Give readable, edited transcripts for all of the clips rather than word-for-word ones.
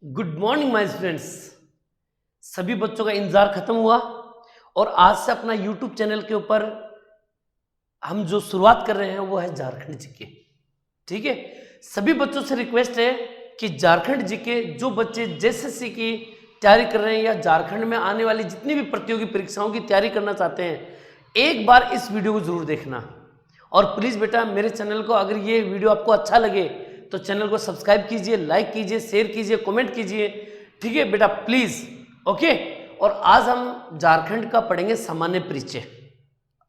Good morning my students. सभी बच्चों का इंतजार खत्म हुआ और आज से अपना यूट्यूब चैनल के ऊपर हम जो शुरुआत कर रहे हैं वो है झारखंड जीके। ठीक है, सभी बच्चों से रिक्वेस्ट है कि झारखंड जीके जो बच्चे जेएसएससी की तैयारी कर रहे हैं या झारखंड में आने वाली जितनी भी प्रतियोगी परीक्षाओं की तैयारी करना चाहते हैं, एक बार इस वीडियो को जरूर देखना। और प्लीज़ बेटा मेरे चैनल को अगर ये वीडियो आपको अच्छा लगे तो चैनल को सब्सक्राइब कीजिए, लाइक कीजिए, शेयर कीजिए, कमेंट कीजिए। ठीक है बेटा, प्लीज़। ओके। और आज हम झारखंड का पढ़ेंगे सामान्य परिचय।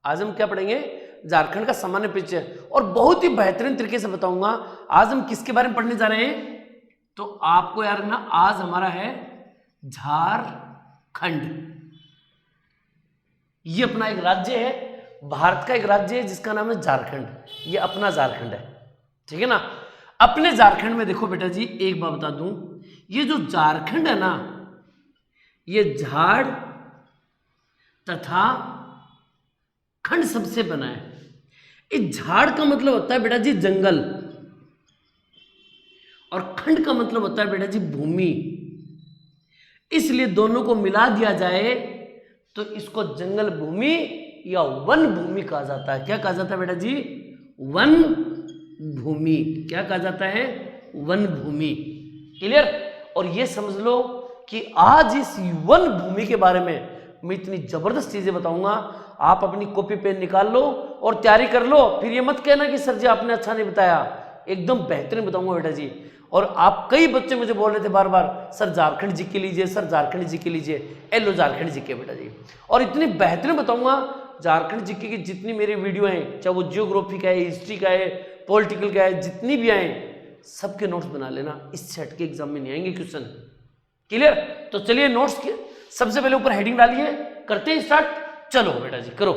आज हम क्या पढ़ेंगे? झारखंड का सामान्य परिचय, और बहुत ही बेहतरीन तरीके से बताऊंगा। आज हम किसके बारे में पढ़ने जा रहे हैं? तो आपको यार ना, आज हमारा है झारखंड। ये अपना एक राज्य है, भारत का एक राज्य है जिसका नाम है झारखंड। ये अपना झारखंड है, ठीक है ना। अपने झारखंड में देखो बेटा जी, एक बात बता दूं, ये जो झारखंड है ना, ये झाड़ तथा खंड सबसे बना है। इस झाड़ का मतलब होता है बेटा जी जंगल, और खंड का मतलब होता है बेटा जी भूमि। इसलिए दोनों को मिला दिया जाए तो इसको जंगल भूमि या वन भूमि कहा जाता है। क्या कहा जाता है बेटा जी? वन भूमि। क्या कहा जाता है? वन भूमि। क्लियर? और ये समझ लो कि आज इस वन भूमि के बारे में मैं इतनी जबरदस्त चीजें बताऊंगा। आप अपनी कॉपी पेन निकाल लो और तैयारी कर लो। फिर ये मत कहना कि सर जी आपने अच्छा नहीं बताया। एकदम बेहतरीन बताऊंगा बेटा जी। और आप कई बच्चे मुझे बोल रहे थे बार बार, सर झारखंड जीके लीजिए, सर झारखंड जीके लीजिए। लो झारखंड जीके बेटा जी, और इतनी बेहतरीन बताऊंगा। झारखंड जीके की जितनी मेरी वीडियो हैं, चाहे वो जियोग्राफी का है, हिस्ट्री का है, पॉलिटिकल का है, जितनी भी आए सबके नोट्स बना लेना। इस सेट के एग्जाम में नहीं आएंगे क्वेश्चन। क्लियर? तो चलिए नोट्स के सबसे पहले ऊपर हेडिंग डालिए, करते हैं स्टार्ट। चलो बेटा जी करो।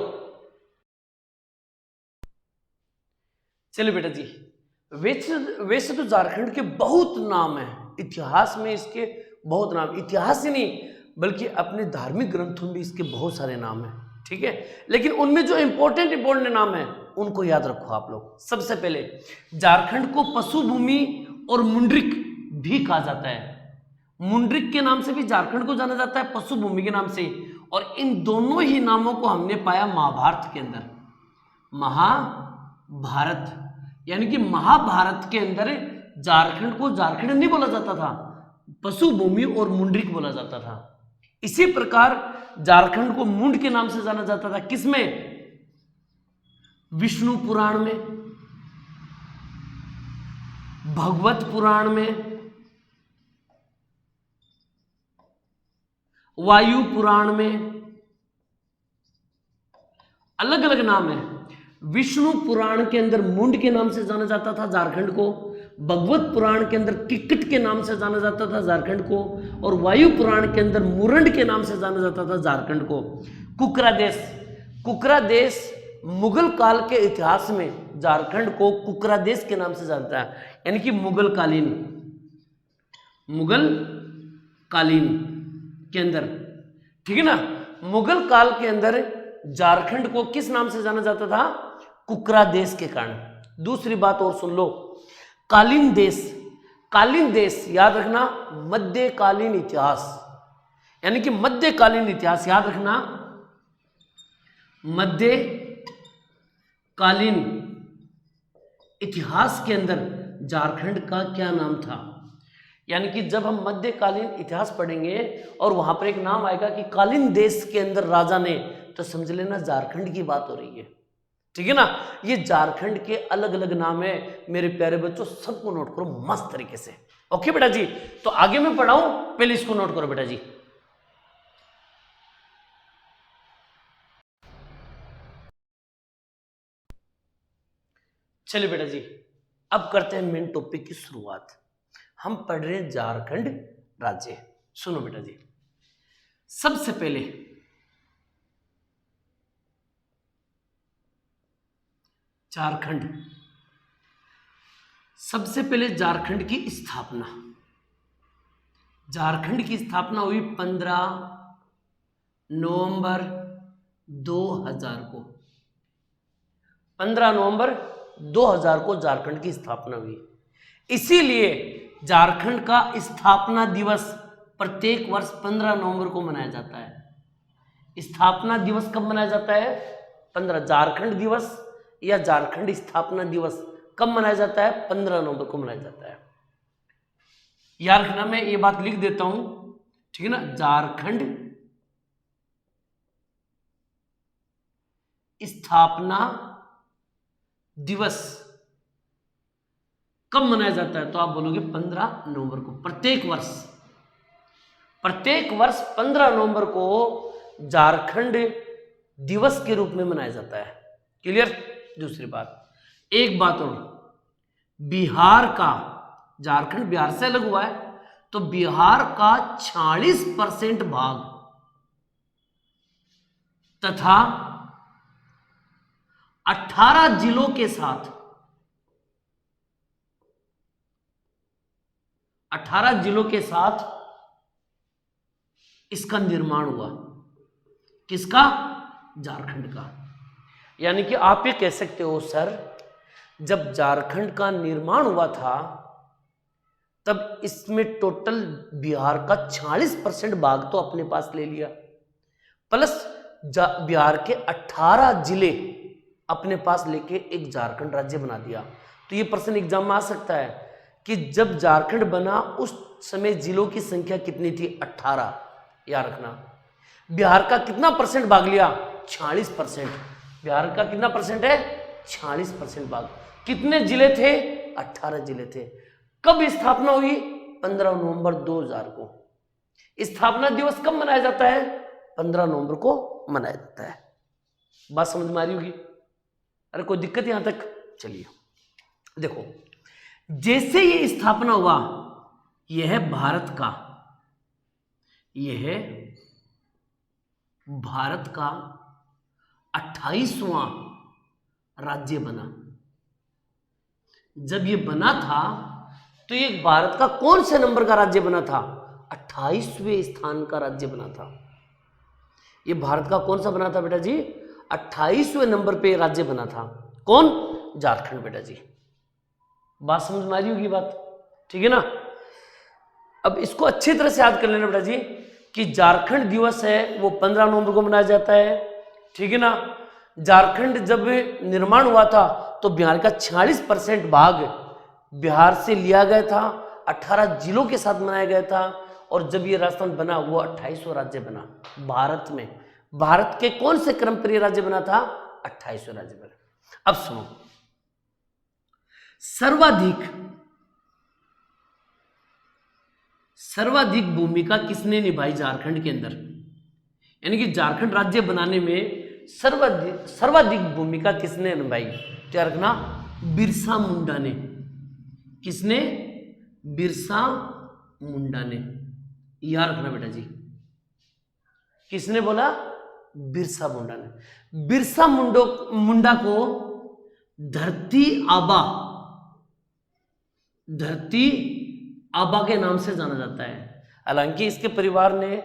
चलिए बेटा जी, वैसे तो झारखंड के बहुत नाम है, इतिहास में इसके बहुत नाम, इतिहास ही नहीं बल्कि अपने धार्मिक ग्रंथों में भी इसके बहुत सारे नाम हैं। ठीक है, लेकिन उनमें जो इंपॉर्टेंट नाम है उनको याद रखो आप लोग। सबसे पहले झारखंड को पशु भूमि और मुंड्रिक भी कहा जाता है। मुंड्रिक के नाम से भी झारखंड को जाना जाता है, पशु भूमि के नाम से। और इन दोनों ही नामों को हमने पाया महाभारत के अंदर। महाभारत यानी कि महाभारत के अंदर झारखंड को झारखंड नहीं बोला जाता था, पशु भूमि और मुंड्रिक बोला जाता था। इसी प्रकार झारखंड को मुंड के नाम से जाना जाता था। किसमें? विष्णु पुराण में, भगवत पुराण में, वायु पुराण में। अलग अलग नाम है। विष्णु पुराण के अंदर मुंड के नाम से जाना जाता था झारखंड को, भगवत पुराण के अंदर किक्कट के नाम से जाना जाता था झारखंड को, और वायु पुराण के अंदर मुरंड के नाम से जाना जाता था झारखंड को। कुकरा देश, कुकरा देश मुगल काल के इतिहास में झारखंड को कुकरा देश के नाम से जानता है, यानी कि मुगल कालीन के अंदर। ठीक है ना, मुगल काल के अंदर झारखंड को किस नाम से जाना जाता था? कुकरा देश के कारण। दूसरी बात और सुन लो, कालीन देश, कालीन देश याद रखना, मध्यकालीन इतिहास, यानी कि मध्यकालीन इतिहास याद रखना। मध्यकालीन इतिहास के अंदर झारखंड का क्या नाम था? यानी कि जब हम मध्यकालीन इतिहास पढ़ेंगे और वहां पर एक नाम आएगा कि कालीन देश के अंदर राजा ने, तो समझ लेना झारखंड की बात हो रही है। ठीक है ना। ये झारखंड के अलग अलग नाम है मेरे प्यारे बच्चों, सबको नोट करो मस्त तरीके से। ओके बेटा जी, तो आगे मैं पढ़ाऊं, पहले इसको नोट करो बेटा जी। चलिए बेटा जी, अब करते हैं मेन टॉपिक की शुरुआत। हम पढ़ रहे हैं झारखंड राज्य। सुनो बेटा जी, सबसे पहले झारखंड, सबसे पहले झारखंड की स्थापना, झारखंड की स्थापना हुई 15 नवंबर 2000 को। 15 नवंबर 2000 को झारखंड की स्थापना हुई। इसीलिए झारखंड का स्थापना दिवस प्रत्येक वर्ष 15 नवंबर को मनाया जाता है। स्थापना दिवस कब मनाया जाता है? 15। झारखंड दिवस या झारखंड स्थापना दिवस कब मनाया जाता है? 15 नवंबर को मनाया जाता है। याद रखना, मैं ये बात लिख देता हूं, ठीक है ना। झारखंड स्थापना दिवस कब मनाया जाता है? तो आप बोलोगे 15 नवंबर को। प्रत्येक वर्ष 15 नवंबर को झारखंड दिवस के रूप में मनाया जाता है। क्लियर? दूसरी बात, एक बात और, बिहार का, झारखंड बिहार से अलग हुआ है, तो बिहार का 46% भाग तथा 18 जिलों के साथ 18 जिलों के साथ इसका निर्माण हुआ। किसका? झारखंड का। यानी कि आप ये कह सकते हो सर, जब झारखंड का निर्माण हुआ था तब इसमें टोटल बिहार का 46% भाग तो अपने पास ले लिया, प्लस बिहार के 18 जिले अपने पास लेके एक झारखंड राज्य बना दिया। तो ये प्रश्न एग्जाम में आ सकता है कि जब झारखंड बना उस समय जिलों की संख्या कितनी थी? 18। याद रखना, बिहार का कितना परसेंट भाग लिया? 46%। बिहार का कितना परसेंट है? 46% भाग। कितने जिले थे? 18 जिले थे। कब स्थापना हुई? 15 नवंबर 2000 को। स्थापना दिवस कब मनाया जाता है? 15 नवंबर को मनाया जाता है। बात समझ में आ रही होगी? अरे कोई दिक्कत यहां तक? चलिए देखो, जैसे ये स्थापना हुआ, यह है भारत का, यह है भारत का 28वां राज्य बना। जब ये बना था तो ये भारत का कौन से नंबर का राज्य बना था? 28वें स्थान का राज्य बना था। ये भारत का कौन सा बना था बेटा जी? 28वें नंबर पे राज्य बना था। कौन? झारखंड बेटा जी। बात समझ में आ रही होगी बात, ठीक है ना। अब इसको अच्छी तरह से याद कर लेना बेटा जी कि झारखंड दिवस है वो 15 नवंबर को मनाया जाता है, ठीक है ना। झारखंड जब निर्माण हुआ था तो बिहार का 46% भाग बिहार से लिया गया था, 18 जिलों के साथ मनाया गया था, और जब ये राजस्थान बना वो 28वां राज्य बना भारत में। भारत के कौन से क्रम पर ये राज्य बना था? 28वां राज्य बना। अब सुनो, सर्वाधिक भूमिका किसने निभाई झारखंड के अंदर? यानी कि झारखंड राज्य बनाने में सर्वाधिक भूमिका किसने निभाई? क्या रखना? बिरसा मुंडा ने। किसने? बिरसा मुंडा ने। याद रखना बेटा जी। किसने बोला? बिरसा मुंडा ने। बिरसा मुंडा को धरती आबा के नाम से जाना जाता है। हालांकि इसके परिवार ने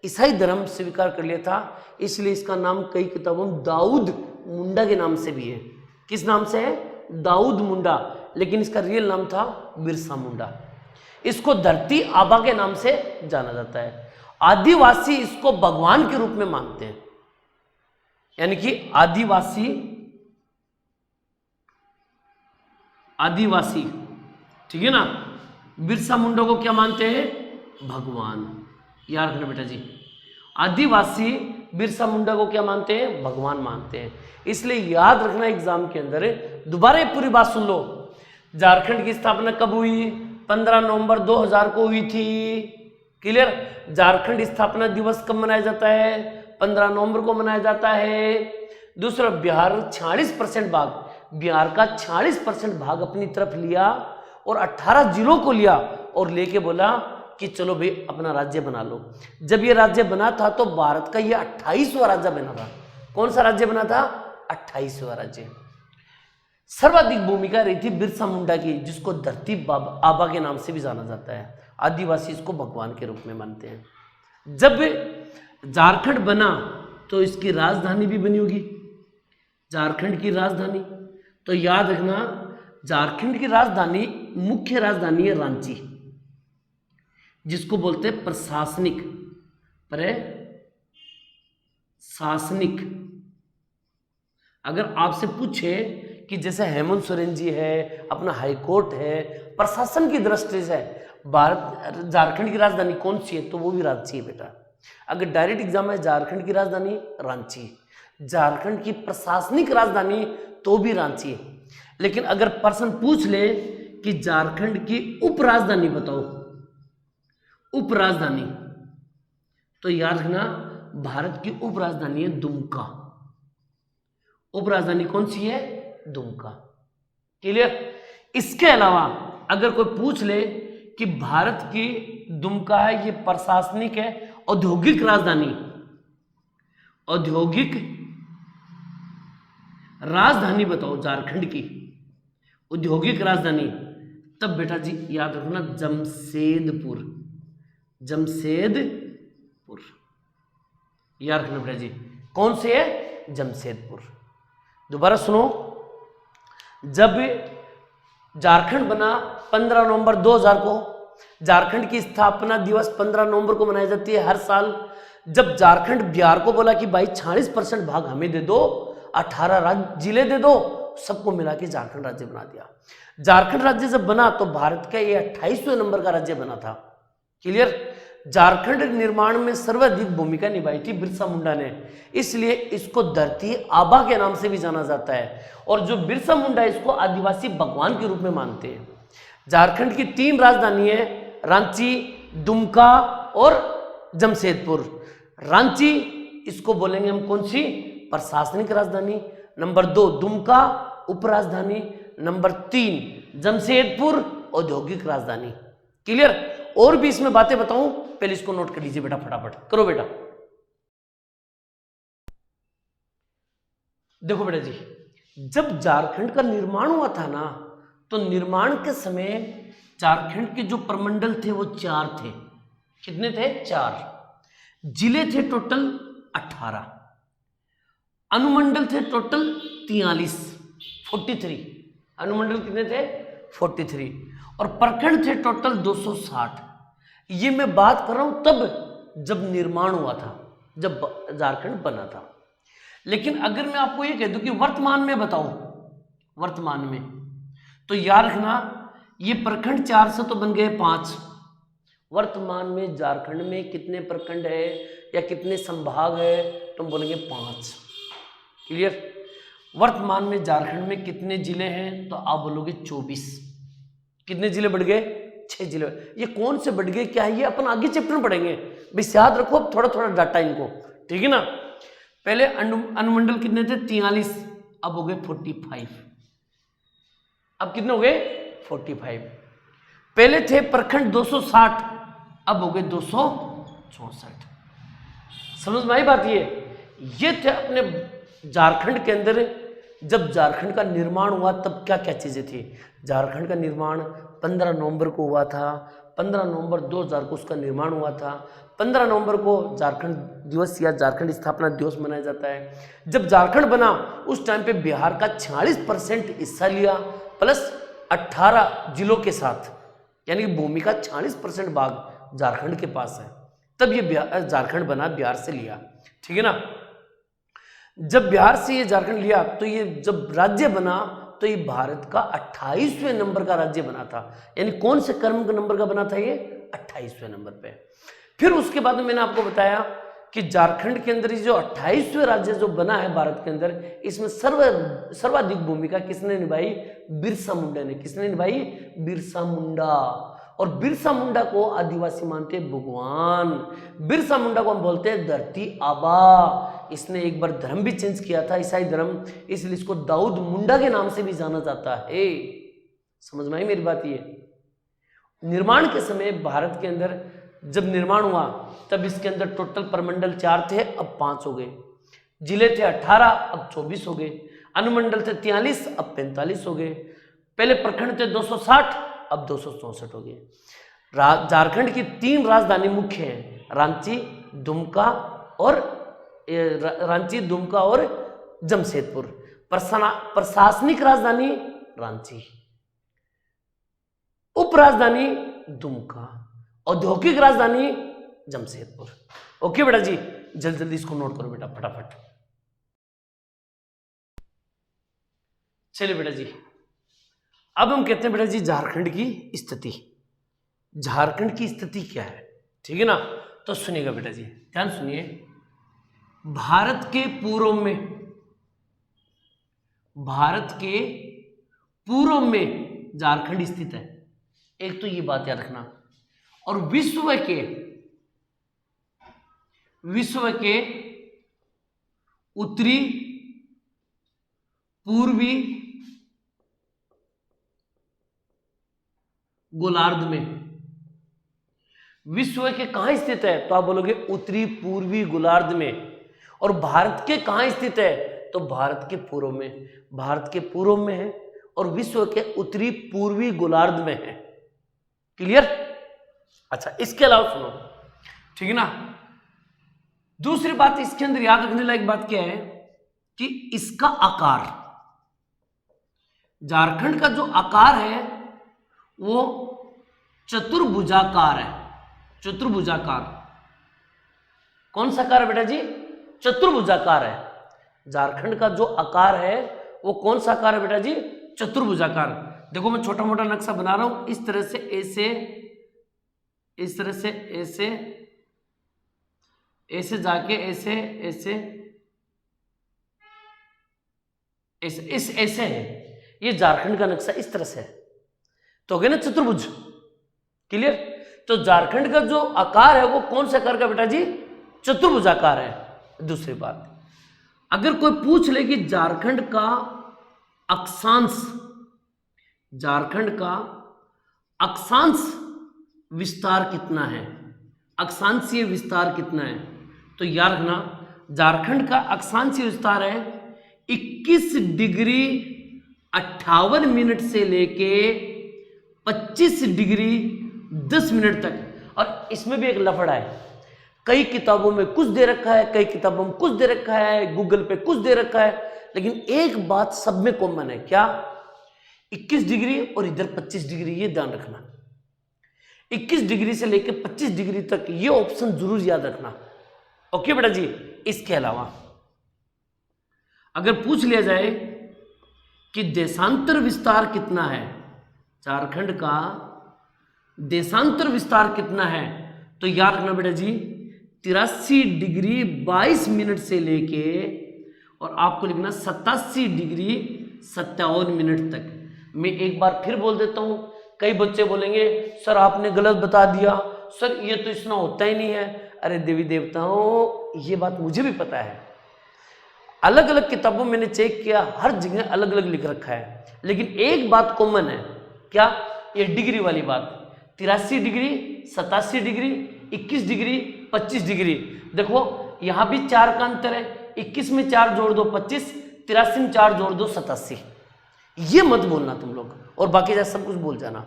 ईसाई धर्म स्वीकार कर लिया था, इसलिए इसका नाम कई किताबों में दाऊद मुंडा के नाम से भी है। किस नाम से है? दाऊद मुंडा, लेकिन इसका रियल नाम था बिरसा मुंडा। इसको धरती आबा के नाम से जाना जाता है। आदिवासी इसको भगवान के रूप में मानते हैं, यानी कि आदिवासी, ठीक है ना, बिरसा मुंडा को क्या मानते हैं? भगवान। याद रखना बेटा जी, आदिवासी बिरसा मुंडा को क्या मानते हैं? भगवान मानते हैं। इसलिए याद रखना एग्जाम के अंदर, दोबारा ये पूरी बात सुन लो। झारखंड की स्थापना कब हुई? 15 नवंबर 2000 को हुई थी। क्लियर? झारखंड स्थापना दिवस कब मनाया जाता है? 15 नवंबर को मनाया जाता है। दूसरा, बिहार 46% भाग, बिहार का 46% भाग अपनी तरफ लिया और 18 जिलों को लिया और लेके बोला कि चलो भाई अपना राज्य बना लो। जब ये राज्य बना था तो भारत का ये 28वां राज्य बना था। कौन सा राज्य बना था? 28वां राज्य। सर्वाधिक भूमिका रही थी बिरसा मुंडा की, जिसको धरती आबा के नाम से भी जाना जाता है। आदिवासी इसको भगवान के रूप में मानते हैं। जब झारखंड बना तो इसकी राजधानी भी बनी होगी, झारखंड की राजधानी। तो याद रखना, झारखंड की राजधानी, मुख्य राजधानी है रांची। जिसको बोलते हैं प्रशासनिक, प्रशासनिक। अगर आपसे पूछे कि जैसे हेमंत सोरेन जी है, अपना हाईकोर्ट है, प्रशासन की दृष्टि से भारत झारखंड की राजधानी कौन सी है, तो वो भी रांची है बेटा। अगर डायरेक्ट एग्जाम है झारखंड की राजधानी रांची, झारखंड की प्रशासनिक राजधानी तो भी रांची है। लेकिन अगर पर्सन पूछ ले कि झारखंड की उप राजधानी बताओ, उप राजधानी, तो याद रखना भारत की उप राजधानी है दुमका। उप राजधानी कौन सी है, दुमका। क्लियर। इसके अलावा अगर कोई पूछ ले कि भारत की दुमका है, ये प्रशासनिक है, औद्योगिक राजधानी, औद्योगिक राजधानी बताओ झारखंड की, औद्योगिक राजधानी, तब बेटा जी याद रखना जमशेदपुर, जमशेदपुर। याद रखना बेटा जी कौन से है, जमशेदपुर। दोबारा सुनो, जब झारखंड बना 15 नवंबर 2000 को, झारखंड की स्थापना दिवस 15 नवंबर को मनाई जाती है हर साल। जब झारखंड बिहार को बोला कि भाई 46% भाग हमें दे दो, 18 राज्य जिले दे दो, सबको मिला के झारखंड राज्य बना दिया। झारखंड राज्य जब बना तो भारत का ये 28वें नंबर का राज्य बना था। क्लियर। झारखंड निर्माण में सर्वाधिक भूमिका निभाई थी बिरसा मुंडा ने, इसलिए इसको धरती आबा के नाम से भी जाना जाता है। और जो बिरसा मुंडा है इसको आदिवासी भगवान के रूप में मानते हैं। झारखंड की 3 राजधानी है, रांची, दुमका और जमशेदपुर। रांची इसको बोलेंगे हम कौन सी, प्रशासनिक राजधानी। नंबर 2 दुमका उपराजधानी। नंबर 3 जमशेदपुर औद्योगिक राजधानी। क्लियर। और भी इसमें बातें बताऊं, पहले इसको नोट कर लीजिए बेटा, फटाफट करो बेटा। देखो बेटा जी, जब झारखंड का निर्माण हुआ था ना, तो निर्माण के समय झारखंड के जो प्रमंडल थे वो 4 थे। कितने थे, 4। जिले थे टोटल 18, अनुमंडल थे टोटल 43। अनुमंडल कितने थे, 43, और प्रखंड थे टोटल 260। ये मैं बात कर रहा हूं तब जब निर्माण हुआ था, जब झारखंड बना था। लेकिन अगर मैं आपको ये कह दूं कि वर्तमान में बताओ, वर्तमान में, तो याद रखना ये प्रखंड 4 से तो बन गए 5। वर्तमान में झारखंड में कितने प्रखंड है या कितने संभाग है, तो हम बोलेंगे 5। क्लियर। वर्तमान में झारखंड में कितने जिले हैं, तो आप बोलोगे 24। कितने जिले बढ़ गए, 6 जिले। ये कौन से बढ़ गए, क्या है, ये अपन आगे चैप्टर में पढ़ेंगे, बस याद रखो थोड़ा थोड़ा डाटा इनको, ठीक है ना। पहले अनुमंडल कितने थे, 43, अब हो गए 45। अब कितने हो गए, 45। पहले थे प्रखंड 260, अब हो गए 264। समझ में आई बात। ये थे अपने झारखंड के अंदर। जब झारखंड का निर्माण हुआ तब क्या क्या चीजें थी। झारखंड का निर्माण 15 नवंबर को हुआ था, 15 नवंबर 2000 को उसका निर्माण हुआ था। 15 नवंबर को झारखंड दिवस या झारखंड स्थापना दिवस मनाया जाता है। जब झारखंड बना उस टाइम पे बिहार का 46% हिस्सा लिया, प्लस 18 जिलों के साथ, यानी कि भूमि का 46% भाग झारखंड के पास है। तब ये झारखंड बना, बिहार से लिया, ठीक है ना। जब बिहार से ये झारखंड लिया तो ये जब राज्य बना तो ये भारत का 28वें नंबर का राज्य बना था। यानी कौन से क्रम के नंबर का बना था, ये 28वें नंबर पे। फिर उसके बाद मैंने आपको बताया कि झारखंड के अंदर जो 28वें राज्य जो बना है भारत के अंदर, इसमें सर्वाधिक भूमिका किसने निभाई, बिरसा मुंडा ने। किसने निभाई, बिरसा मुंडा। और बिरसा मुंडा को आदिवासी मानते हैं भगवान। बिरसा मुंडा को हम बोलते हैं धरती आबा। इसने एक बार धर्म भी चेंज किया था, ईसाई धर्म, इसलिए इसको दाऊद मुंडा के नाम से भी जाना जाता है। समझ में आई मेरी बात। ये निर्माण के समय भारत के अंदर जब निर्माण हुआ तब इसके अंदर टोटल प्रमंडल 4 थे, अब 5 हो गए। जिले थे 18, अब 24 हो गए। अनुमंडल थे 43, अब 45 हो गए। पहले प्रखंड थे 260, अब 264 हो गए। झारखंड की 3 राजधानी मुख्य हैं, रांची, दुमका और जमशेदपुर। प्रशासनिक राजधानी रांची, उप राजधानी दुमका औद्योगिक राजधानी जमशेदपुर। ओके बेटा जी, जल्दी जल्दी इसको नोट करो बेटा फटाफट। चलिए बेटा जी, अब हम कहते हैं बेटा जी झारखंड की स्थिति। झारखंड की स्थिति क्या है, ठीक है ना? तो सुनिएगा बेटा जी, ध्यान सुनिए। भारत के पूर्व में झारखंड स्थित है, एक तो ये बात याद रखना। और विश्व के उत्तरी पूर्वी गोलार्ध में, विश्व के कहां स्थित है? तो आप बोलोगे उत्तरी पूर्वी गोलार्ध में। और भारत के कहां स्थित है? तो भारत के पूर्व में, भारत के पूर्व में है और विश्व के उत्तरी पूर्वी गोलार्ध में है। क्लियर? अच्छा, इसके अलावा सुनो, ठीक है ना? दूसरी बात इसके अंदर याद रखने लायक बात क्या है कि इसका आकार, झारखंड का जो आकार है वो चतुर्भुजाकार है। चतुर्भुजाकार, कौन सा आकार है बेटा जी? चतुर्भुजाकार है। झारखंड का जो आकार है वो कौन सा आकार है बेटा जी? चतुर्भुजाकार। देखो मैं छोटा मोटा नक्शा बना रहा हूं, इस तरह से ऐसे, इस तरह से ऐसे, ऐसे जाके ऐसे ऐसे ऐसे ऐसे है। ये झारखंड का नक्शा इस तरह से है, तो हो गया ना चतुर्भुज। क्लियर? तो झारखंड का जो आकार है वो कौन सा आकार का बेटा जी? चतुर्भुजाकार है। दूसरी बात, अगर कोई पूछ ले कि झारखंड का अक्षांश, झारखंड का अक्षांश विस्तार कितना है, अक्षांशीय विस्तार कितना है, तो याद रखना झारखंड का अक्षांशीय विस्तार है 21 डिग्री 58 मिनट से लेके 25 डिग्री 10 मिनट तक। और इसमें भी एक लफड़ा है, कई किताबों में कुछ दे रखा है, कई किताबों में कुछ दे रखा है, गूगल पे कुछ दे रखा है, लेकिन एक बात सब में कॉमन है, क्या? 21 डिग्री और इधर 25 डिग्री, ये ध्यान रखना। 21 डिग्री से लेकर 25 डिग्री तक, ये ऑप्शन जरूर याद रखना। ओके बेटा जी? इसके अलावा अगर पूछ लिया जाए कि देशांतर विस्तार कितना है, झारखंड का देशांतर विस्तार कितना है, तो याद रखना बेटा जी 83 डिग्री 22 मिनट से लेके और आपको लिखना 87 डिग्री 57 मिनट तक। मैं एक बार फिर बोल देता हूं, कई बच्चे बोलेंगे सर आपने गलत बता दिया, सर ये तो इतना होता ही नहीं है। अरे देवी देवताओं, ये बात मुझे भी पता है, अलग अलग किताबों में मैंने चेक किया, हर जगह अलग अलग लिख रखा है, लेकिन एक बात कॉमन है, क्या? ये डिग्री वाली बात। 83 डिग्री, 87 डिग्री, 21 डिग्री, 25 डिग्री। देखो यहां भी 4 का अंतर है, 21 में 4 जोड़ दो 25, 83 में 4 जोड़ दो 87। ये मत बोलना तुम लोग, और बाकी जैसा सब कुछ बोल जाना।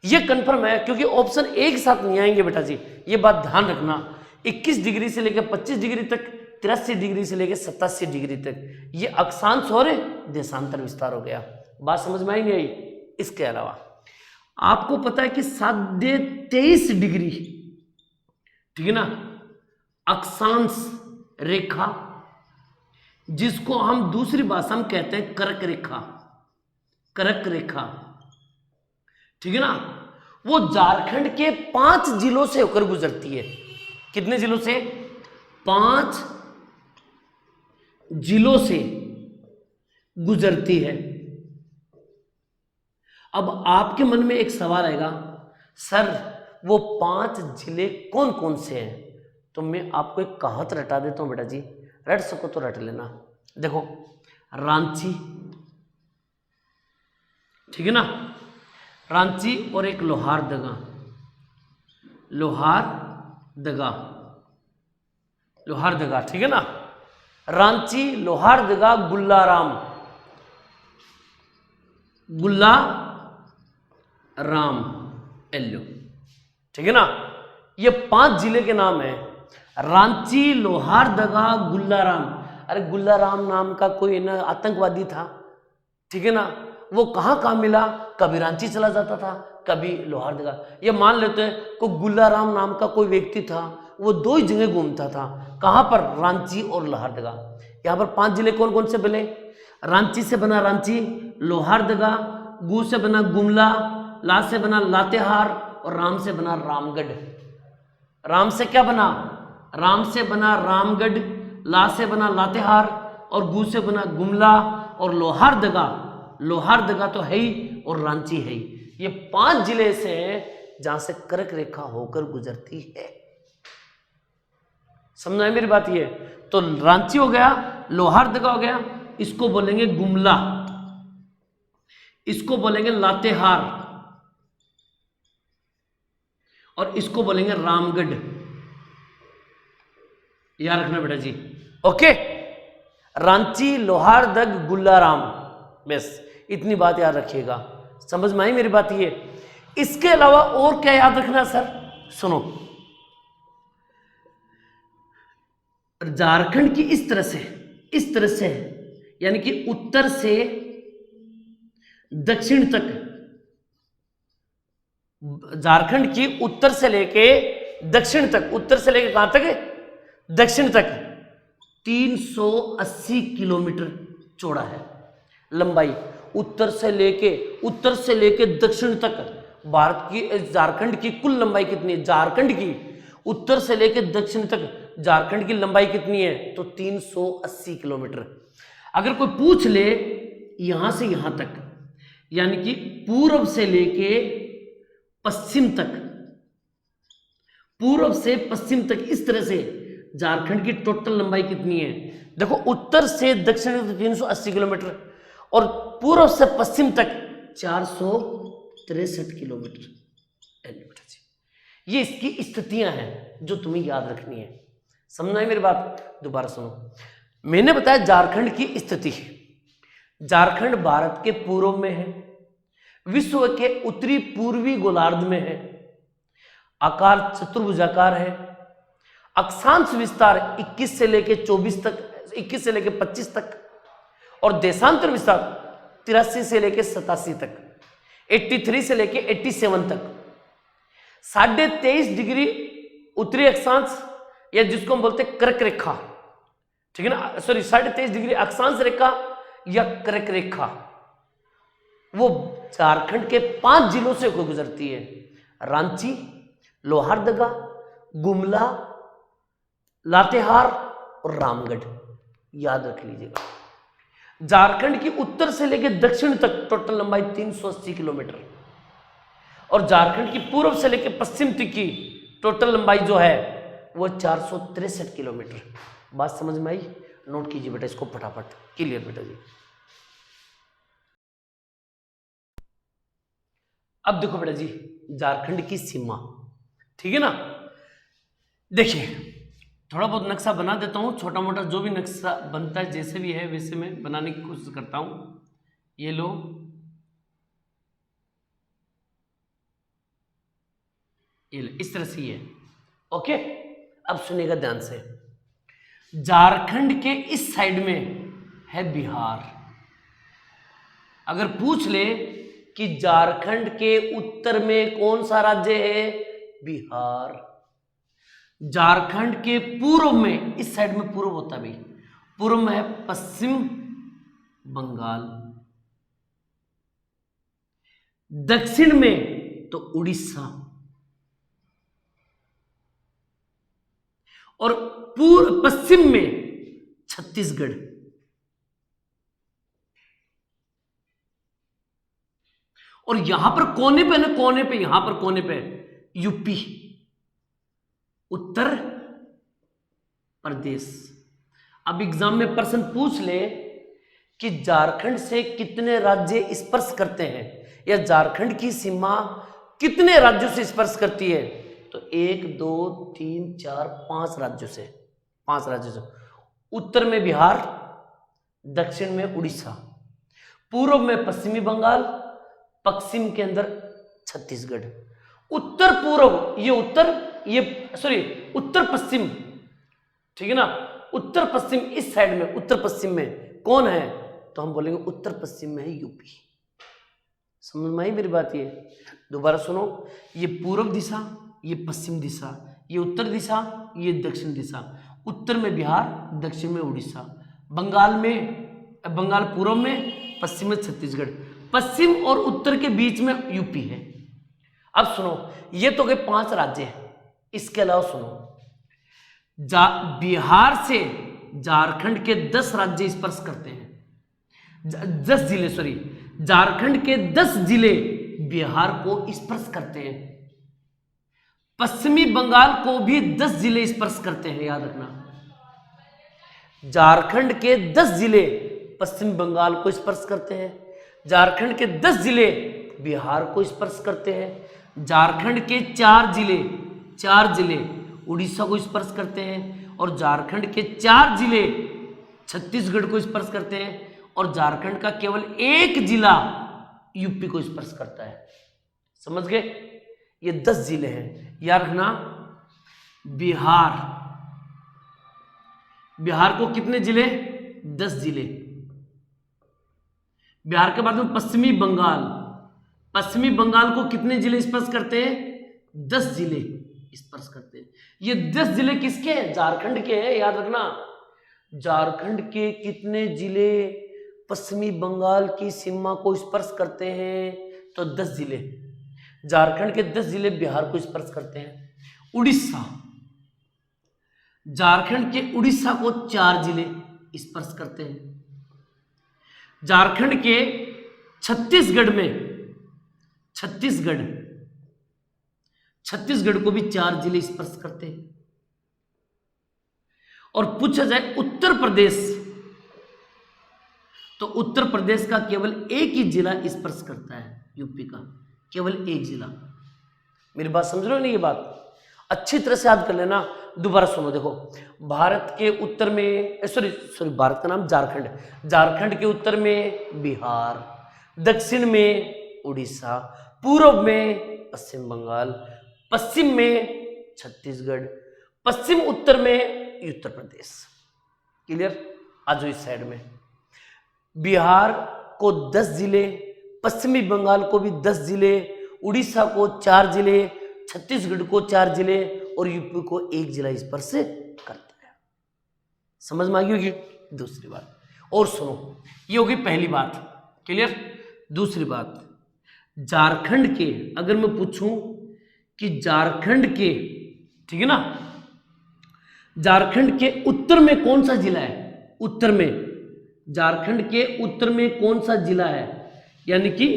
ये कंफर्म है क्योंकि ऑप्शन एक साथ नहीं आएंगे बेटा जी, ये बात ध्यान रखना। 21 डिग्री से लेकर 25 डिग्री तक, 83 डिग्री से लेकर 87 डिग्री तक, ये अक्षांश और देशांतर विस्तार हो गया। बात समझ में आई नहीं आई? इसके अलावा आपको पता है कि 23.5 डिग्री, ठीक है ना, अक्षांश रेखा, जिसको हम दूसरी भाषा में कहते हैं कर्क रेखा, कर्क रेखा, ठीक है ना, वो झारखंड के 5 जिलों से होकर गुजरती है। कितने जिलों से? 5 जिलों से गुजरती है। अब आपके मन में एक सवाल आएगा, सर वो 5 जिले कौन कौन से हैं? तो मैं आपको एक कहावत रटा देता हूं बेटा जी, रट सको तो रट लेना। देखो रांची, ठीक है ना, रांची और एक लोहारदगा, लोहारदगा, लोहारदगा, ठीक है ना, रांची, लोहारदगा, गुल्लाराम, गुल्लाराम, एल्लो, ठीक है ना, ये 5 जिले के नाम है, रांची, लोहारदगा, गुल्लाराम। अरे गुल्लाराम नाम का कोई ना आतंकवादी था, ठीक है ना, वो कहाँ कहाँ मिला, कभी रांची चला जाता था, कभी लोहारदगा। ये मान लेते हैं को गुल्लाराम नाम का कोई व्यक्ति था, वो 2 ही जगह घूमता था, कहाँ पर, रांची और लोहारदगा। यहाँ पर 5 जिले कौन कौन से बने, रांची से बना रांची, लोहारदगा, गु से बना गुमला, ला से बना लातेहार और राम से बना रामगढ़। राम से क्या बना, राम से बना रामगढ़, ला से बना लातेहार और गु से बना गुमला और लोहारदगा, लोहारदगा तो है ही और रांची है ही। ये 5 जिले से जहां से कर्क रेखा होकर गुजरती है। समझ आई मेरी बात? ये तो रांची हो गया, लोहारदगा हो गया, इसको बोलेंगे गुमला, इसको बोलेंगे लातेहार और इसको बोलेंगे रामगढ़। याद रखना बेटा जी। ओके, रांची, लोहारदग, गुल्लाराम, बस इतनी बात याद रखिएगा। समझ में आई मेरी बात? ये इसके अलावा और क्या याद रखना सर? सुनो, झारखंड की इस तरह से यानी कि उत्तर से दक्षिण तक, झारखंड की उत्तर से लेके दक्षिण तक, उत्तर से लेके कहां तक, दक्षिण तक 380 किलोमीटर चौड़ा है लंबाई। उत्तर से लेके दक्षिण तक भारत की, झारखंड की कुल लंबाई कितनी है? झारखंड की उत्तर से लेके दक्षिण तक झारखंड की लंबाई कितनी है? तो 380 किलोमीटर। अगर कोई पूछ ले यहां से यहां तक, यानी कि पूर्व से लेके पश्चिम तक, पूर्व से पश्चिम तक इस तरह से झारखंड की टोटल लंबाई कितनी है? देखो, उत्तर से दक्षिण तक 380 किलोमीटर और पूर्व से पश्चिम तक 463 किलोमीटर। ये इसकी स्थितियां हैं जो तुम्हें याद रखनी है। समझना है मेरी बात? दोबारा सुनो, मैंने बताया झारखंड की स्थिति। झारखंड भारत के पूर्व में है, विश्व के उत्तरी पूर्वी गोलार्ध में है, आकार चतुर्भुजाकार है, अक्षांश विस्तार 21 से लेके 24 तक, 21 से लेके 25 तक, और देशांतर विस्तार 83 से लेके 87 तक, 83 से लेके 87 तक। 23.5 डिग्री उत्तरी अक्षांश, या जिसको हम बोलते हैं कर्क रेखा, ठीक है ना, सॉरी 23.5 डिग्री अक्षांश रेखा या कर्क रेखा, वो झारखंड के 5 जिलों से गुजरती है। रांची, लोहारदगा, गुमला, लातेहार और रामगढ़। याद रख लीजिएगा। झारखंड की उत्तर से लेकर दक्षिण तक टोटल लंबाई 380 किलोमीटर और झारखंड की पूर्व से लेकर पश्चिम तक की टोटल लंबाई जो है वो 463 किलोमीटर। बात समझ में आई? नोट कीजिए बेटा इसको फटाफट। क्लियर बेटा जी? अब देखो बेटा जी, झारखंड की सीमा, ठीक है ना। देखिए, थोड़ा बहुत नक्शा बना देता हूँ, छोटा मोटा जो भी नक्शा बनता है जैसे भी है वैसे मैं बनाने की कोशिश करता हूँ। ये लो, ये लो, इस तरह से ये। ओके, अब सुनिएगा ध्यान से। झारखंड के इस साइड में है बिहार। अगर पूछ ले कि झारखंड के उत्तर में कौन सा राज्य है? बिहार। झारखंड के पूर्व में, इस साइड में पूर्व होता है भाई, पूर्व में है पश्चिम बंगाल, दक्षिण में तो उड़ीसा और पूर्व पश्चिम में छत्तीसगढ़। और यहां पर कोने पे ना, कोने पे, यहां पर कोने पे यूपी, उत्तर प्रदेश। अब एग्जाम में प्रश्न पूछ ले कि झारखंड से कितने राज्य स्पर्श करते हैं या झारखंड की सीमा कितने राज्यों से स्पर्श करती है, तो 1 2 3 4 5 राज्यों से, 5 राज्यों से। उत्तर में बिहार, दक्षिण में उड़ीसा, पूर्व में पश्चिमी बंगाल, पश्चिम के अंदर छत्तीसगढ़। उत्तर पूर्व, ये उत्तर, ये सॉरी उत्तर पश्चिम, ठीक है ना, उत्तर पश्चिम इस साइड में, उत्तर पश्चिम में कौन है? तो हम बोलेंगे उत्तर पश्चिम में है यूपी। समझ में आई मेरी बात? ये दोबारा सुनो, ये पूर्व दिशा, ये पश्चिम दिशा, ये उत्तर दिशा, ये दक्षिण दिशा। उत्तर में बिहार, दक्षिण में उड़ीसा, बंगाल पूर्व में, पश्चिम में छत्तीसगढ़, पश्चिम और उत्तर के बीच में यूपी है। अब सुनो, ये तो गए 5 राज्य हैं। इसके अलावा सुनो, बिहार से झारखंड के 10 राज्य स्पर्श करते हैं, 10 जिले, सॉरी, झारखंड के 10 जिले बिहार को स्पर्श करते हैं। पश्चिमी बंगाल को भी 10 जिले स्पर्श करते हैं, याद रखना। झारखंड के 10 जिले पश्चिम बंगाल को स्पर्श करते हैं, झारखंड के 10 जिले बिहार को स्पर्श करते हैं, झारखंड के 4 जिले उड़ीसा को स्पर्श करते हैं, और झारखंड के 4 जिले छत्तीसगढ़ को स्पर्श करते हैं, और झारखंड का केवल 1 जिला यूपी को स्पर्श करता है। समझ गए? ये 10 जिले हैं, याद रखना। बिहार को कितने जिले? 10 जिले। बिहार के बाद में पश्चिमी बंगाल को कितने जिले स्पर्श करते हैं? 10 जिले स्पर्श करते हैं। ये 10 जिले किसके हैं? झारखंड के हैं, याद रखना। झारखंड के कितने जिले पश्चिमी बंगाल की सीमा को स्पर्श करते हैं? तो 10 जिले। झारखंड के 10 जिले बिहार को स्पर्श करते हैं। उड़ीसा, झारखंड के उड़ीसा को 4 जिले स्पर्श करते हैं। झारखंड के छत्तीसगढ़ को भी 4 जिले स्पर्श करते हैं। और पूछा जाए उत्तर प्रदेश, तो उत्तर प्रदेश का केवल 1 ही जिला स्पर्श करता है यूपी का, केवल 1 जिला। मेरी बात समझ रहे हो नहीं? ये बात अच्छी तरह से याद कर लेना। दोबारा सुनो, देखो, भारत के उत्तर में, सॉरी भारत का नाम झारखंड के उत्तर में बिहार, दक्षिण में उड़ीसा, पूर्व में पश्चिम बंगाल, पश्चिम में छत्तीसगढ़, पश्चिम उत्तर में उत्तर प्रदेश। क्लियर? आज इस साइड में बिहार को 10 जिले, पश्चिमी बंगाल को भी 10 जिले, उड़ीसा को 4 जिले, छत्तीसगढ़ को 4 जिले, और यूपी को 1 जिला स्पर्श करता है। समझ में आ गई होगी? दूसरी बात और सुनो, ये होगी पहली बात। क्लियर? दूसरी बात, झारखंड के, अगर मैं पूछूं कि झारखंड के, ठीक है ना, झारखंड के उत्तर में कौन सा जिला है? उत्तर में, झारखंड के उत्तर में कौन सा जिला है? यानी कि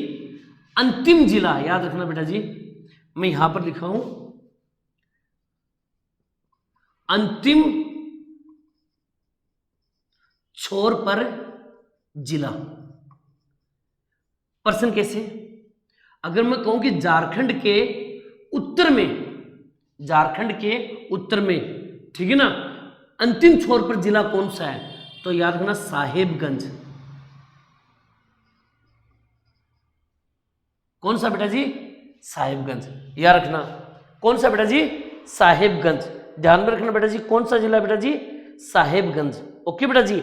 अंतिम जिला, याद रखना बेटा जी, मैं यहां पर लिखा हूं अंतिम छोर पर जिला। प्रश्न कैसे? अगर मैं कहूं कि झारखंड के उत्तर में, ठीक है ना, अंतिम छोर पर जिला कौन सा है? तो याद रखना साहेबगंज। कौन सा बेटा जी? साहेबगंज। याद रखना, कौन सा बेटा जी? साहेबगंज। ध्यान में रखना बेटा जी, कौन सा जिला बेटा जी? साहेबगंज। ओके बेटा जी,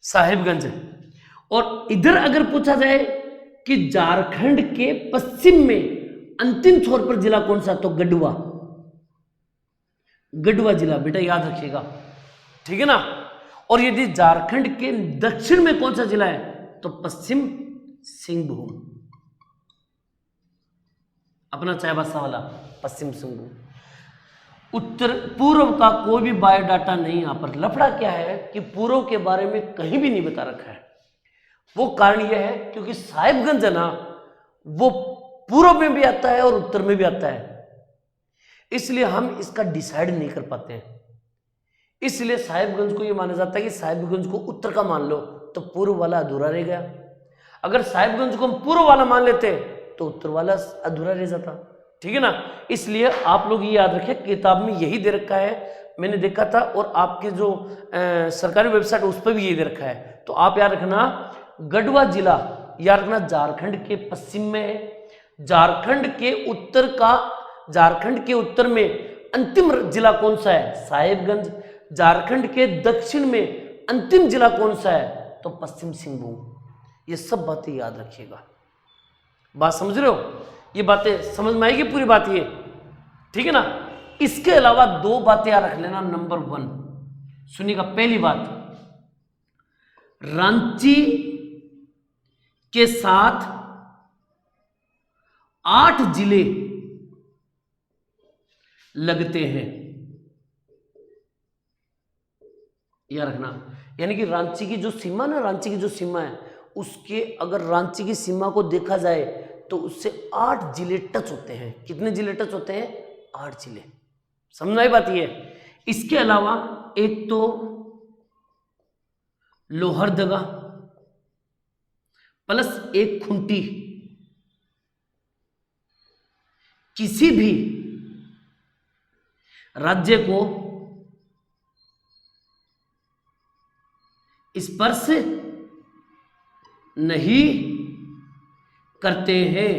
साहेबगंज। और इधर अगर पूछा जाए कि झारखंड के पश्चिम में अंतिम छोर पर जिला कौन सा? तो गढ़वा जिला बेटा, याद रखिएगा, ठीक है ना। और यदि झारखंड के दक्षिण में कौन सा जिला है? तो पश्चिम सिंहभूम, अपना चाईबासा वाला पश्चिम सिंहभूम। उत्तर पूर्व का कोई भी बायोडाटा नहीं। यहां पर लफड़ा क्या है कि पूर्व के बारे में कहीं भी नहीं बता रखा है। वो कारण यह है क्योंकि साहेबगंज है ना, वो पूर्व में भी आता है और उत्तर में भी आता है, इसलिए हम इसका डिसाइड नहीं कर पाते हैं। इसलिए साहेबगंज को यह माना जाता है कि साहेबगंज को उत्तर का मान लो तो पूर्व वाला अधूरा रह गया। अगर साहेबगंज को हम पूर्व वाला मान लेते तो उत्तर वाला अधूरा रह जाता, ठीक है ना। इसलिए आप लोग ये याद रखें, किताब में यही दे रखा है, मैंने देखा था, और आपके जो सरकारी वेबसाइट उस पर भी यही दे रखा है। तो आप याद रखना, गढ़वा जिला याद रखना झारखंड के पश्चिम में है। झारखंड के उत्तर में अंतिम जिला कौन सा है? साहेबगंज। झारखंड के दक्षिण में अंतिम जिला कौन सा है? तो पश्चिम सिंहभूम। ये सब बातें याद रखिएगा। बात समझ रहे हो? ये बातें समझ में आएगी पूरी बात ये, ठीक है ना। इसके अलावा दो बातें याद रख लेना। नंबर 1 सुनिएगा, पहली बात, रांची के साथ 8 जिले लगते हैं, याद रखना। यानी कि रांची की जो सीमा ना, रांची की जो सीमा है उसके, अगर रांची की सीमा को देखा जाए तो उससे 8 जिले टच होते हैं। कितने जिले टच होते हैं? 8 जिले। समझ आई बात ये। इसके अलावा एक तो लोहरदगा प्लस एक खुंटी, किसी भी राज्य को स्पर्श नहीं करते हैं,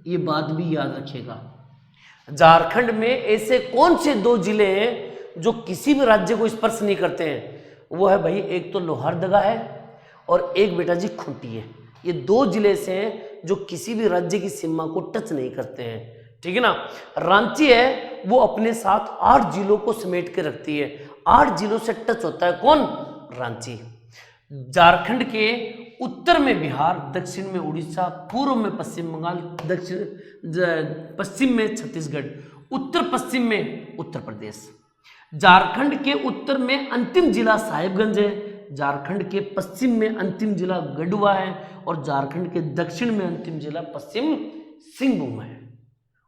ये बात भी याद रखिएगा। झारखंड में ऐसे कौन से 2 जिले हैं जो किसी भी राज्य को स्पर्श नहीं करते हैं? वो है भाई, एक तो लोहरदगा है और एक बेटा जी खुंटी है। ये 2 जिले से हैं जो किसी भी राज्य की सीमा को टच नहीं करते हैं, ठीक है ना। रांची है वो अपने साथ 8 जिलों को समेट के रखती है। 8 जिलों से टच होता है कौन? रांची। झारखंड के उत्तर में बिहार, दक्षिण में उड़ीसा, पूर्व में पश्चिम बंगाल, पश्चिम में छत्तीसगढ़, उत्तर पश्चिम में उत्तर प्रदेश। झारखंड के उत्तर में अंतिम जिला साहिबगंज है, झारखंड के पश्चिम में अंतिम जिला गढ़वा है और झारखंड के दक्षिण में अंतिम जिला पश्चिम सिंहभूम है।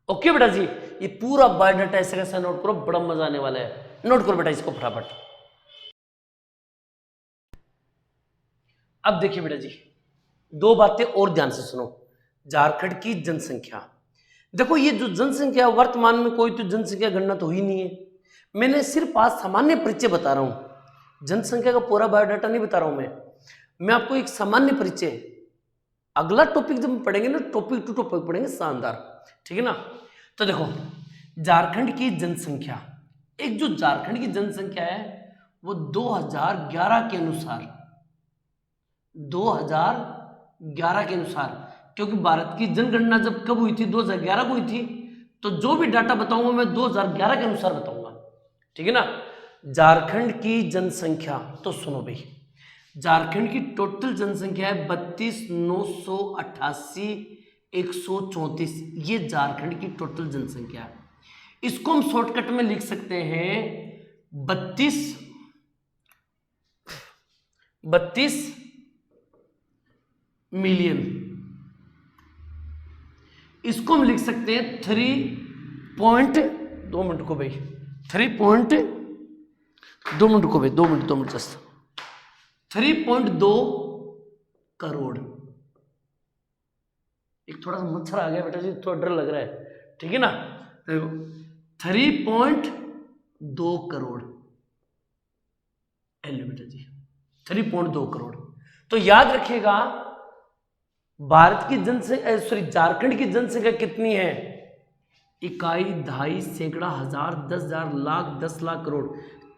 ओके बेटा जी, ये पूरा बायोडाटा ऐसे कैसे नोट करो, बड़ा मजा आने वाला है। नोट करो बेटा इसको फटाफट। अब देखिए बेटा जी, 2 बातें और ध्यान से सुनो। झारखंड की जनसंख्या, देखो ये जो जनसंख्या वर्तमान में कोई तो जनसंख्या गणना तो हुई नहीं है, मैंने सिर्फ आज सामान्य परिचय बता रहा हूं, जनसंख्या का पूरा बायोडाटा नहीं बता रहा हूं मैं आपको एक सामान्य परिचय। अगला टॉपिक जब हम पढ़ेंगे ना, टॉपिक टू टॉपिक पढ़ेंगे शानदार, ठीक है ना। तो देखो झारखंड की जनसंख्या, एक जो झारखंड की जनसंख्या है वो 2011 के अनुसार, 2011 के अनुसार, क्योंकि भारत की जनगणना जब कब हुई थी? 2011 को हुई थी। तो जो भी डाटा बताऊंगा मैं 2011 के अनुसार बताऊंगा, ठीक है ना। झारखंड की जनसंख्या तो सुनो भाई, झारखंड की टोटल जनसंख्या है 32,988,134। ये झारखंड की टोटल जनसंख्या है। इसको हम शॉर्टकट में लिख सकते हैं 32 मिलियन। इसको हम लिख सकते हैं 3.2 मिनट को भाई, 3.2 मिनट को भाई, 2 मिनट जस्ट 3.2 करोड़। एक थोड़ा सा मच्छर आ गया बेटा जी, थोड़ा डर लग रहा है, ठीक है ना। 3.2 करोड़ एल बेटा जी, 3.2 करोड़। तो याद रखिएगा भारत की जनसंख्या, सॉरी झारखंड की जनसंख्या कितनी है? इकाई, दहाई, सैकड़ा, हजार, 10,000, लाख, 10 लाख, करोड़।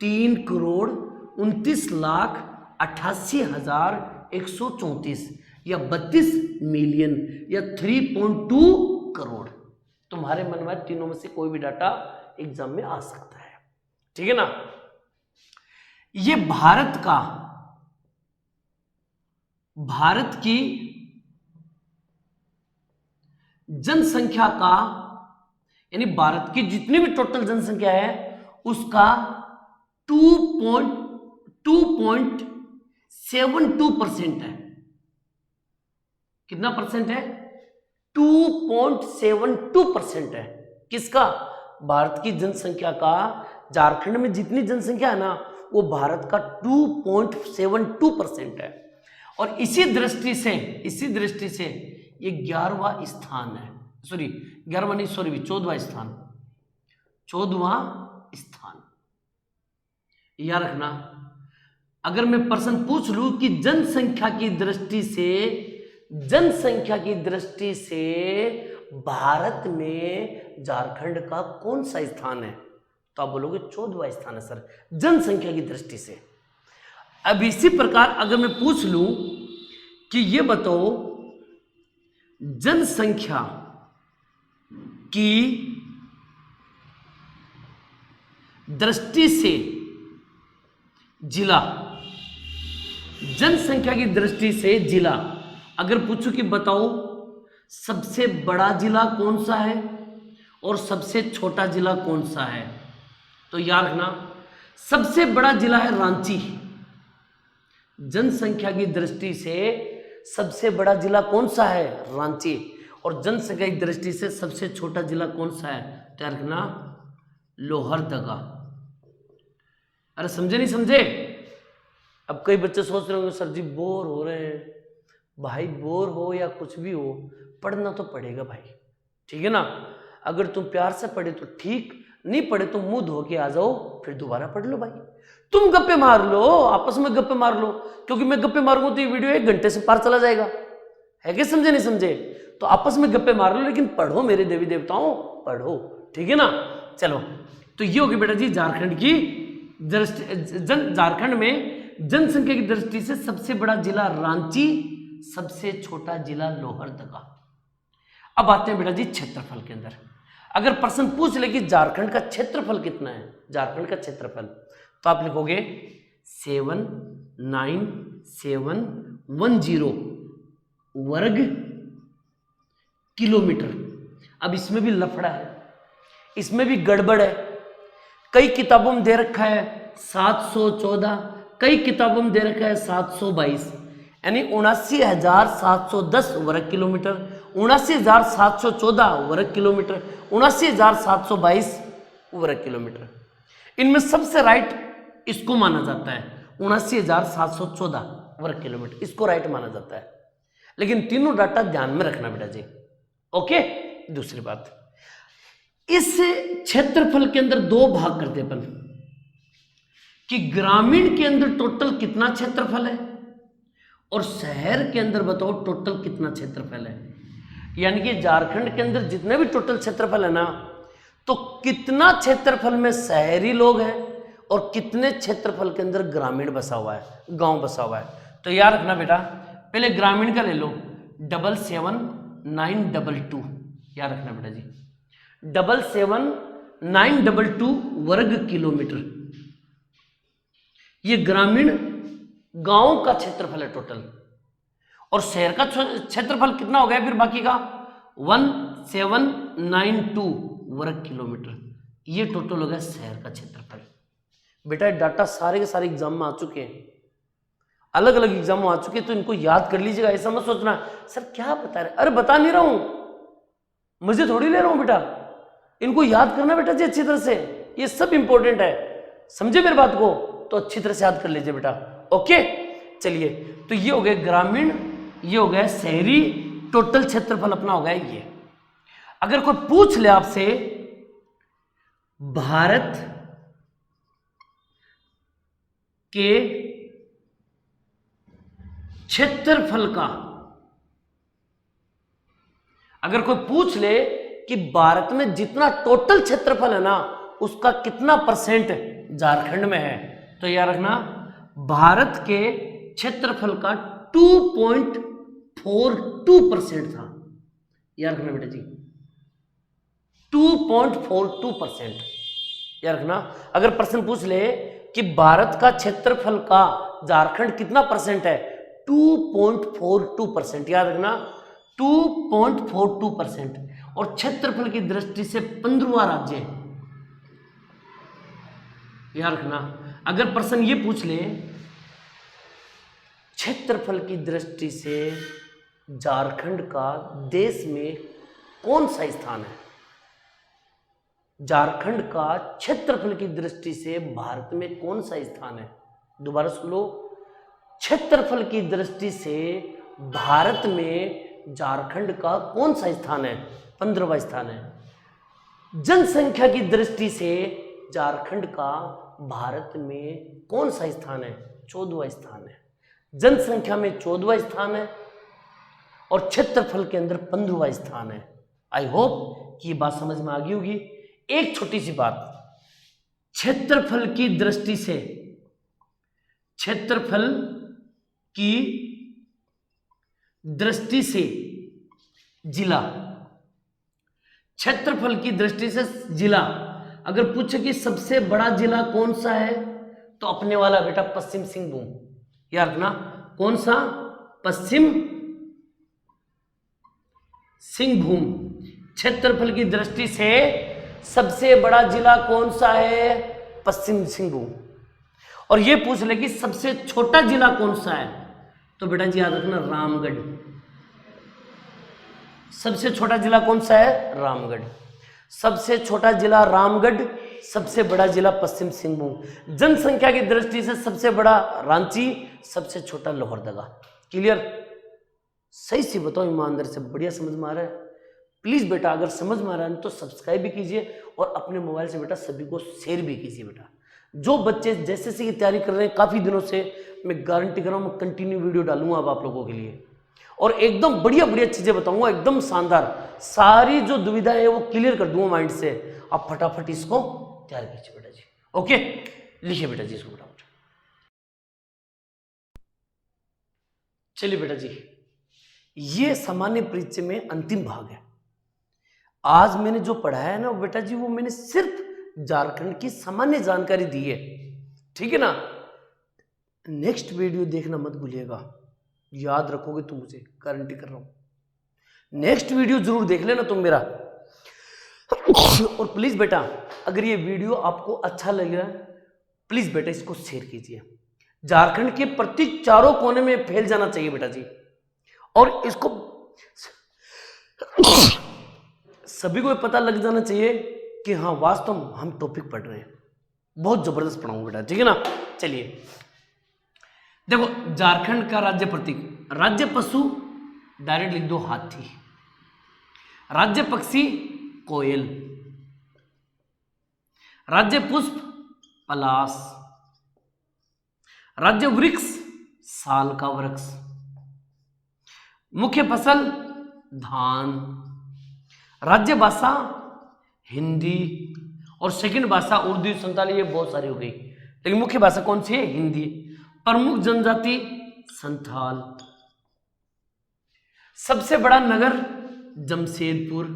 3,29,88,134 या 32 मिलियन या 3.2 करोड़। तुम्हारे मन में तीनों में से कोई भी डाटा एग्जाम में आ सकता है, ठीक है ना। ये भारत की जनसंख्या का, यानी भारत की जितनी भी टोटल जनसंख्या है उसका 2.72% है। कितना परसेंट है? 2.72% है। किसका? भारत की जनसंख्या का। झारखंड में जितनी जनसंख्या है ना वो भारत का 2.72% है। और इसी दृष्टि से ये 11वां स्थान है, सॉरी 11वां नहीं, सॉरी 14वां स्थान, 14वां स्थान। याद रखना, अगर मैं प्रश्न पूछ लूं कि जनसंख्या की दृष्टि से भारत में झारखंड का कौन सा स्थान है, तो आप बोलोगे 14वां स्थान है सर, जनसंख्या की दृष्टि से। अब इसी प्रकार अगर मैं पूछ लूं कि ये बताओ जनसंख्या की दृष्टि से जिला, जनसंख्या की दृष्टि से जिला, अगर पूछो कि बताओ सबसे बड़ा जिला कौन सा है और सबसे छोटा जिला कौन सा है, तो याद रखना सबसे बड़ा जिला है रांची। जनसंख्या की दृष्टि से सबसे बड़ा जिला कौन सा है, रांची। और जनसंख्या की दृष्टि से सबसे छोटा जिला कौन सा है, तो याद रखना लोहरदगा। अरे समझे नहीं समझे? अब कई बच्चे सोच रहे होंगे सर जी बोर हो रहे हैं। भाई बोर हो या कुछ भी हो, पढ़ना तो पड़ेगा भाई, ठीक है ना। अगर तुम प्यार से पढ़े तो ठीक, नहीं पढ़े तो मुंह धो के आ जाओ, फिर दोबारा पढ़ लो भाई। तुम गप्पे मार लो, आपस में गप्पे मार लो, क्योंकि मैं गप्पे मारूंगा तो ये वीडियो 1 घंटे से पार चला जाएगा, है कि समझे नहीं समझे? तो आपस में गप्पे मार लो, लेकिन पढ़ो मेरे देवी देवताओं, पढ़ो, ठीक है ना। चलो, तो ये होगी बेटा जी झारखंड की दृष्टि। झारखंड में जनसंख्या की दृष्टि से सबसे बड़ा जिला रांची, सबसे छोटा जिला लोहरदगा। अब आते हैं बेटा जी क्षेत्रफल के अंदर। अगर प्रश्न पूछ ले कि झारखंड का क्षेत्रफल कितना है, झारखंड का क्षेत्रफल, तो आप लिखोगे 79710 वर्ग किलोमीटर। अब इसमें भी लफड़ा है, इसमें भी गड़बड़ है। कई किताबों में दे रखा है 714, कई किताबों में दे रखा है 722, यानी 79,710 वर्ग किलोमीटर, 79,714 वर्ग किलोमीटर, 79,722 वर्ग किलोमीटर। इनमें सबसे राइट इसको माना जाता है, 79,714 वर्ग किलोमीटर, इसको राइट माना जाता है। लेकिन तीनों डाटा ध्यान में रखना बेटा जी, ओके। दूसरी बात, इस क्षेत्रफल के अंदर 2 भाग करते अपन कि ग्रामीण के अंदर टोटल कितना क्षेत्रफल है और शहर के अंदर बताओ टोटल कितना क्षेत्रफल है। यानी कि झारखंड के अंदर जितने भी टोटल क्षेत्रफल है ना, तो कितना क्षेत्रफल में शहरी लोग हैं और कितने क्षेत्रफल के अंदर ग्रामीण बसा हुआ है, गांव बसा हुआ है। तो याद रखना बेटा, पहले ग्रामीण का ले लो 77922, याद रखना बेटा जी 77922 वर्ग किलोमीटर, ये ग्रामीण गांव का क्षेत्रफल है टोटल। और शहर का क्षेत्रफल कितना हो गया फिर बाकी का 1792 वर्ग किलोमीटर, ये टोटल हो गया शहर का क्षेत्रफल। बेटा डाटा सारे के सारे एग्जाम में आ चुके हैं, अलग अलग एग्जाम में आ चुके हैं, तो इनको याद कर लीजिएगा। ऐसा मत सोचना सर क्या बता रहे, अरे बता नहीं रहा हूं, मुझे थोड़ी ले रहा हूं बेटा, इनको याद करना बेटा जी अच्छी तरह से, ये सब इंपॉर्टेंट है, समझे मेरी बात को, तो अच्छी तरह से याद कर लीजिए बेटा, ओके। चलिए, तो ये हो गया ग्रामीण, ये हो गया शहरी, टोटल क्षेत्रफल अपना हो गया ये। अगर कोई पूछ ले आपसे भारत के क्षेत्रफल का, अगर कोई पूछ ले कि भारत में जितना टोटल क्षेत्रफल है ना उसका कितना परसेंट झारखंड में है, तो याद रखना भारत के क्षेत्रफल का 2.42% था। याद रखना बेटा जी 2.42%। याद रखना, अगर प्रश्न पूछ ले कि भारत का क्षेत्रफल का झारखंड कितना परसेंट है, 2.42%। याद रखना 2.42%। और क्षेत्रफल की दृष्टि से 15वां राज्य है। याद रखना, अगर प्रश्न ये पूछ ले क्षेत्रफल की दृष्टि से झारखंड का देश में कौन सा स्थान है, झारखंड का क्षेत्रफल की दृष्टि से भारत में कौन सा स्थान है, दोबारा सुन लो, क्षेत्रफल की दृष्टि से भारत में झारखंड का कौन सा स्थान है, 15वां स्थान है। जनसंख्या की दृष्टि से झारखंड का भारत में कौन सा स्थान है, 14वां स्थान है। जनसंख्या में 14वां स्थान है और क्षेत्रफल के अंदर 15वां स्थान है। आई होप कि ये बात समझ में आ गई होगी। एक छोटी सी बात, क्षेत्रफल की दृष्टि से, क्षेत्रफल की दृष्टि से जिला, क्षेत्रफल की दृष्टि से जिला, अगर पूछे कि सबसे बड़ा जिला कौन सा है तो अपने वाला बेटा पश्चिम सिंहभूम, याद रखना। कौन सा? पश्चिम सिंहभूम। क्षेत्रफल की दृष्टि से सबसे बड़ा जिला कौन सा है? पश्चिम सिंहभूम। और ये पूछ ले कि सबसे छोटा जिला कौन सा है तो बेटा जी याद रखना रामगढ़। सबसे छोटा जिला कौन सा है? रामगढ़। सबसे छोटा जिला रामगढ़, सबसे बड़ा जिला पश्चिम सिंहभूम। जनसंख्या की दृष्टि से सबसे बड़ा रांची, सबसे छोटा लोहरदगा। क्लियर? सही से बताओ, ईमानदारी से, बढ़िया समझ में आ रहा है? प्लीज बेटा अगर समझ में आ रहा है तो सब्सक्राइब भी कीजिए और अपने मोबाइल से बेटा सभी को शेयर भी कीजिए। बेटा जो बच्चे जैसे से की तैयारी कर रहे हैं काफी दिनों से, मैं गारंटी कर रहा हूं मैं कंटिन्यू वीडियो डालूंगा अब आप लोगों के लिए और एकदम बढ़िया बढ़िया चीजें बताऊंगा, एकदम शानदार। सारी जो दुविधा है वो क्लियर कर दूंगा माइंड से। आप फटाफट इसको तैयार कीजिए बेटा जी। ओके, लिखिए बेटा जी इसको फटाफट। चलिए बेटा जी, ये सामान्य परिचय में अंतिम भाग है। आज मैंने जो पढ़ाया है ना बेटा जी, वो मैंने सिर्फ झारखंड की सामान्य जानकारी दी है, ठीक है ना। नेक्स्ट वीडियो देखना मत भूलिएगा, याद रखोगे तुम मुझे, गारंटी कर रहा हूं। नेक्स्ट वीडियो जरूर देख लेना तुम मेरा। और प्लीज बेटा अगर ये वीडियो आपको अच्छा लग रहा है प्लीज बेटा इसको शेयर कीजिए। झारखंड के प्रत्येक चारों कोने में फैल जाना चाहिए बेटा जी। और इसको सभी को पता लग जाना चाहिए कि हाँ वास्तव में हम टॉपिक पढ़ रहे हैं। बहुत जबरदस्त पढ़ाऊंगा बेटा, ठीक है ना। चलिए देखो, झारखंड का राज्य प्रतीक, राज्य पशु डायरेक्ट लिख दो हाथी, राज्य पक्षी कोयल, राज्य पुष्प पलाश, राज्य वृक्ष साल का वृक्ष, मुख्य फसल धान, राज्य भाषा हिंदी और सेकंड भाषा उर्दू संताली, ये बहुत सारी हो गई लेकिन मुख्य भाषा कौन सी है? हिंदी। प्रमुख जनजाति संथाल, सबसे बड़ा नगर जमशेदपुर,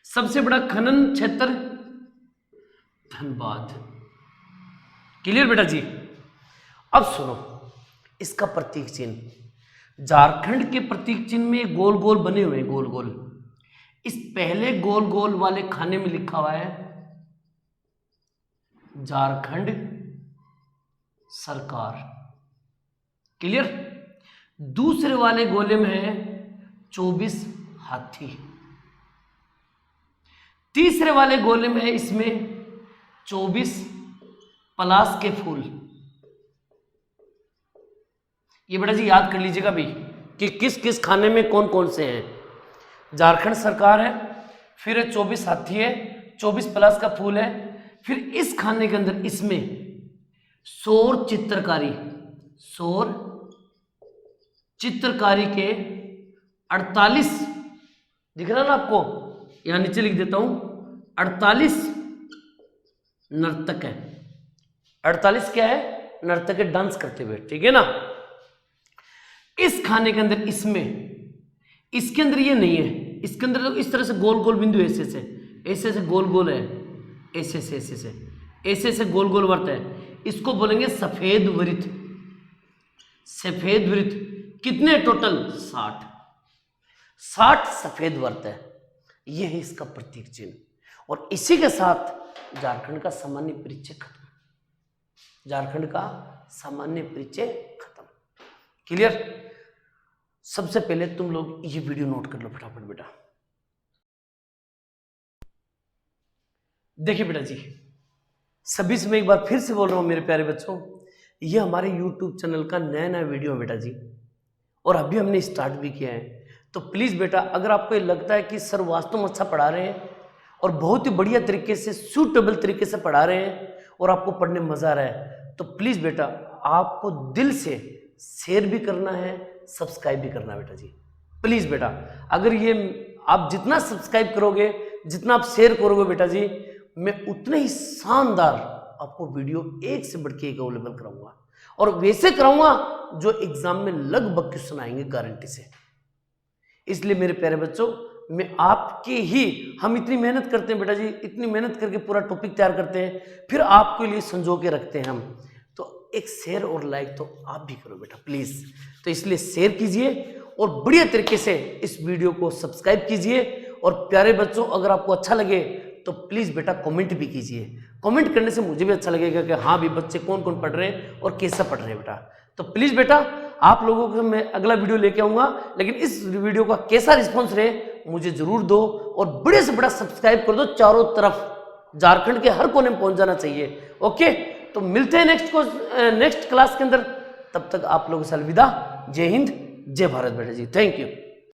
सबसे बड़ा खनन क्षेत्र धनबाद। क्लियर बेटा जी? अब सुनो इसका प्रतीक चिन्ह। झारखंड के प्रतीक चिन्ह में गोल गोल बने हुए हैं, गोल गोल। इस पहले गोल गोल वाले खाने में लिखा हुआ है झारखंड सरकार। क्लियर? दूसरे वाले गोले में है 24 हाथी, तीसरे वाले गोले में है इसमें 24 पलाश के फूल। ये बेटा जी याद कर लीजिएगा भी कि किस किस खाने में कौन कौन से हैं। झारखंड सरकार है, फिर 24 हाथी है, 24 पलाश का फूल है, फिर इस खाने के अंदर इसमें सौर चित्रकारी, सौर चित्रकारी के 48 दिख रहा ना आपको, यहां नीचे लिख देता हूं 48 नर्तक है। 48 क्या है? नर्तक है, डांस करते हुए, ठीक है ना। इस खाने के अंदर इसमें, इसके अंदर ये नहीं है, इसके अंदर तो इस तरह से गोल गोल बिंदु ऐसे से गोल गोल है, ऐसे से गोल गोल वर्त है। इसको बोलेंगे सफेद वृत्त। सफेद वृत्त कितने टोटल? 60 सफेद वर्त है। यह है इसका प्रतीक चिन्ह। और इसी के साथ झारखंड का सामान्य परिचय खत्म। झारखंड का सामान्य परिचय खत्म। क्लियर? सबसे पहले तुम लोग ये वीडियो नोट कर लो फटाफट बेटा। देखिए बेटा जी, सभी से मैं एक बार फिर से बोल रहा हूं मेरे प्यारे बच्चों, ये हमारे YouTube चैनल का नया वीडियो है बेटा जी, और अभी हमने स्टार्ट भी किया है। तो प्लीज़ बेटा अगर आपको ये लगता है कि सर वास्तव में अच्छा पढ़ा रहे हैं और बहुत ही बढ़िया तरीके से, सूटेबल तरीके से पढ़ा रहे हैं और आपको पढ़ने में मज़ा आ रहा है, तो प्लीज़ बेटा आपको दिल से शेयर भी करना है, सब्सक्राइब भी करना है बेटा जी। प्लीज़ बेटा अगर ये आप जितना सब्सक्राइब करोगे, जितना आप शेयर करोगे बेटा जी, मैं उतने ही शानदार आपको वीडियो एक से बढ़ के एक अवेलेबल कराऊंगा। और वैसे कराऊंगा जो एग्जाम में लगभग क्वेश्चन आएंगे गारंटी से। इसलिए मेरे प्यारे बच्चों, मैं आपके ही, हम इतनी मेहनत करते हैं बेटा जी, इतनी मेहनत करके पूरा टॉपिक तैयार करते हैं, फिर आपके लिए संजो के रखते हैं हम, तो एक शेयर और लाइक तो आप भी करो बेटा प्लीज। तो इसलिए शेयर कीजिए और बढ़िया तरीके से इस वीडियो को सब्सक्राइब कीजिए। और प्यारे बच्चों, अगर आपको अच्छा लगे तो प्लीज बेटा कमेंट भी कीजिए। कमेंट करने से मुझे भी अच्छा लगेगा कि हाँ भी बच्चे कौन कौन पढ़ रहे हैं और कैसा पढ़ रहे हैं बेटा। तो प्लीज बेटा, आप लोगों को मैं अगला वीडियो लेके आऊंगा, लेकिन इस वीडियो का कैसा रिस्पॉन्स रहे मुझे जरूर दो, और बड़े से बड़ा सब्सक्राइब कर दो, चारों तरफ झारखंड के हर कोने में पहुंच जाना चाहिए। ओके, तो मिलते हैं नेक्स्ट क्लास के अंदर। तब तक आप लोगों से अलविदा। जय हिंद, जय भारत बेटा जी। Thank you.